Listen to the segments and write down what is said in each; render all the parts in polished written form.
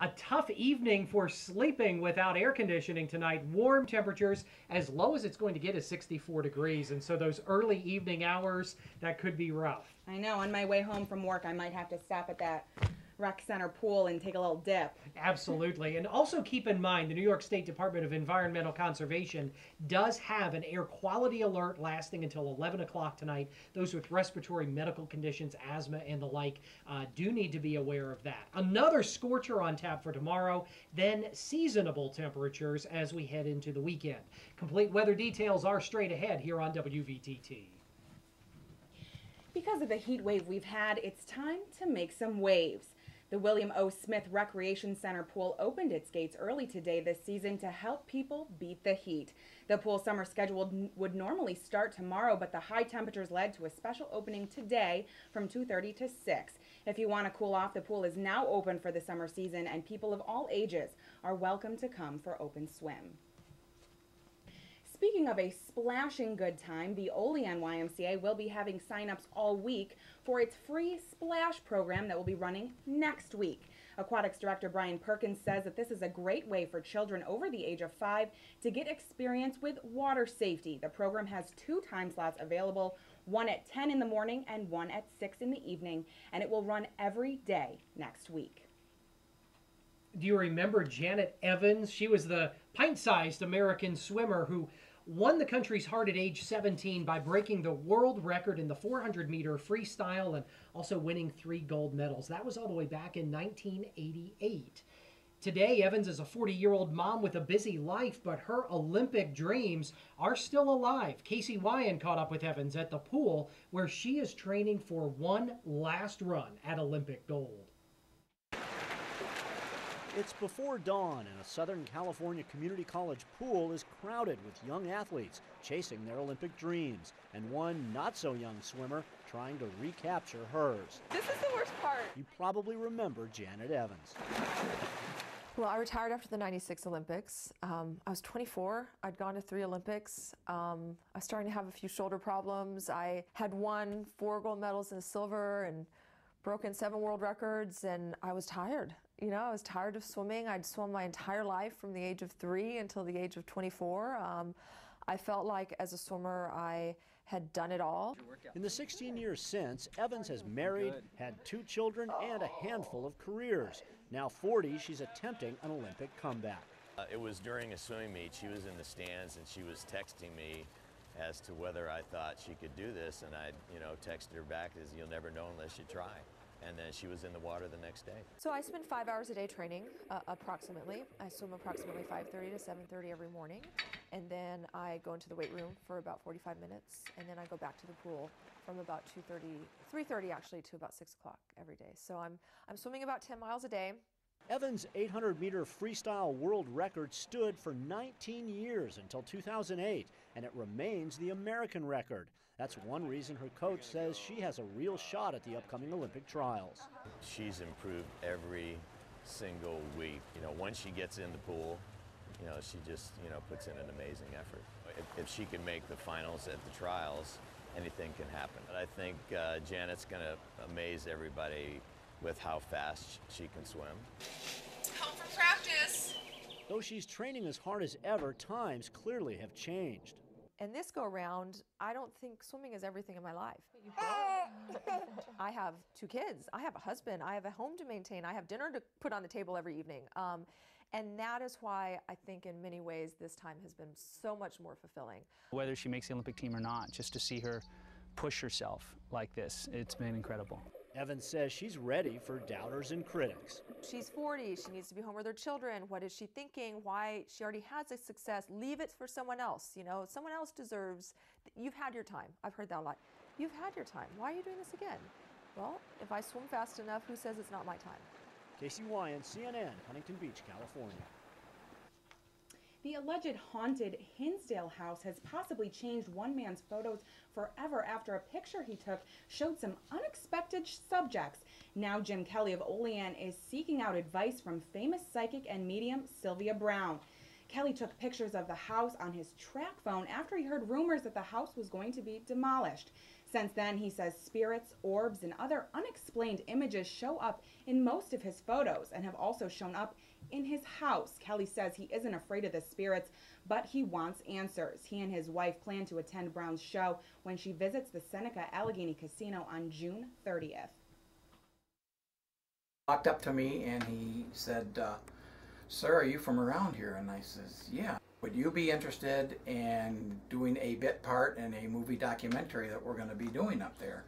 A tough evening for sleeping without air conditioning tonight. Warm temperatures, as low as it's going to get is 64 degrees. And so those early evening hours, that could be rough. I know. On my way home from work, I might have to stop at that rec center pool and take a little dip. Absolutely. And also keep in mind, the New York State Department of Environmental Conservation does have an air quality alert lasting until 11 o'clock tonight. Those with respiratory medical conditions, asthma, and the like do need to be aware of that. Another scorcher on tap for tomorrow, then seasonable temperatures as we head into the weekend. Complete weather details are straight ahead here on WVTT. Because of the heat wave we've had, it's time to make some waves. The William O. Smith Recreation Center pool opened its gates early today this season to help people beat the heat. The pool summer schedule would normally start tomorrow, but the high temperatures led to a special opening today from 2:30 to 6. If you want to cool off, the pool is now open for the summer season, and people of all ages are welcome to come for open swim. Speaking of a splashing good time, the Olean YMCA will be having sign-ups all week for its free splash program that will be running next week. Aquatics Director Brian Perkins says that this is a great way for children over the age of 5 to get experience with water safety. The program has 2 time slots available, one at 10 in the morning and one at 6 in the evening, and it will run every day next week. Do you remember Janet Evans? She was the pint-sized American swimmer who won the country's heart at age 17 by breaking the world record in the 400-meter freestyle and also winning 3 gold medals. That was all the way back in 1988. Today, Evans is a 40-year-old mom with a busy life, but her Olympic dreams are still alive. Casey Wyan caught up with Evans at the pool, where she is training for one last run at Olympic gold. It's before dawn, and a Southern California community college pool is crowded with young athletes chasing their Olympic dreams, and one not-so-young swimmer trying to recapture hers. This is the worst part. You probably remember Janet Evans. Well, I retired after the '96 Olympics. I was 24. I'd gone to 3 Olympics. I was starting to have a few shoulder problems. I had won 4 gold medals and a silver and broken 7 world records, and I was tired. You know, I was tired of swimming. I'd swum my entire life from the age of 3 until the age of 24. I felt like as a swimmer I had done it all. In the 16 years since, Evans has married, had 2 children, and a handful of careers. Now 40, she's attempting an Olympic comeback. It was during a swimming meet. She was in the stands and she was texting me as to whether I thought she could do this, and I, texted her back as you'll never know unless you try. And then she was in the water the next day. So I spend 5 hours a day training, approximately. I swim approximately 5:30 to 7:30 every morning, and then I go into the weight room for about 45 minutes, and then I go back to the pool from about 3:30 actually, to about 6 o'clock every day. So I'm swimming about 10 miles a day. Evans' 800-meter freestyle world record stood for 19 years until 2008, and it remains the American record. That's one reason her coach says she has a real shot at the upcoming Olympic trials. She's improved every single week. Once she gets in the pool, she just, puts in an amazing effort. If she can make the finals at the trials, anything can happen. But I think Janet's going to amaze everybody with how fast she can swim. Home from practice. Though she's training as hard as ever, times clearly have changed. And this go round, I don't think swimming is everything in my life. I have 2 kids, I have a husband, I have a home to maintain, I have dinner to put on the table every evening. And that is why I think in many ways this time has been so much more fulfilling. Whether she makes the Olympic team or not, just to see her push herself like this, it's been incredible. Evans says she's ready for doubters and critics. She's 40, she needs to be home with her children. What is she thinking? Why? She already has a success. Leave it for someone else. Someone else deserves, you've had your time. I've heard that a lot. You've had your time. Why are you doing this again? Well, if I swim fast enough, who says it's not my time? Casey Wyan, CNN, Huntington Beach, California. The alleged haunted Hinsdale house has possibly changed one man's photos forever after a picture he took showed some unexpected subjects. Now Jim Kelly of Olean is seeking out advice from famous psychic and medium Sylvia Brown. Kelly took pictures of the house on his track phone after he heard rumors that the house was going to be demolished. Since then, he says spirits, orbs, and other unexplained images show up in most of his photos and have also shown up in his house. Kelly says he isn't afraid of the spirits, but he wants answers. He and his wife plan to attend Brown's show when she visits the Seneca Allegheny Casino on June 30th. Walked up to me and he said, "Sir, are you from around here?" And I says, "Yeah. Would you be interested in doing a bit part in a movie documentary that we're going to be doing up there?"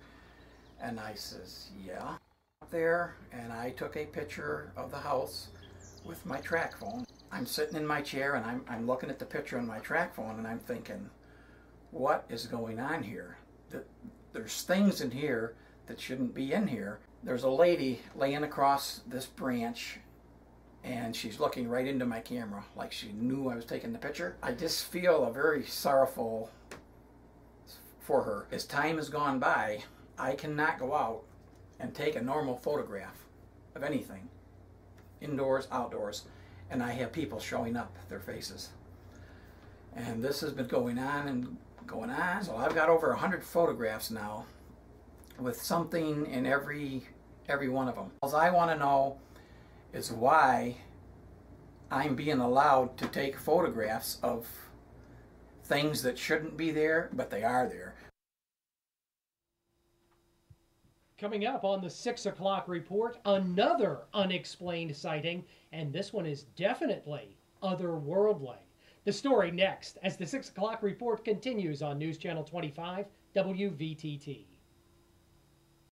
And I says, "Yeah." Up there, and I took a picture of the house with my track phone. I'm sitting in my chair and I'm looking at the picture on my track phone and I'm thinking, what is going on here? There's things in here that shouldn't be in here. There's a lady laying across this branch and she's looking right into my camera like she knew I was taking the picture. I just feel very sorrowful for her. As time has gone by, I cannot go out and take a normal photograph of anything, indoors, outdoors, and I have people showing up, their faces. And this has been going on and going on. So I've got over 100 photographs now with something in every one of them. All I want to know is why I'm being allowed to take photographs of things that shouldn't be there, but they are there. Coming up on the 6 o'clock report, another unexplained sighting, and this one is definitely otherworldly. The story next as the 6 o'clock report continues on News Channel 25 WVTT.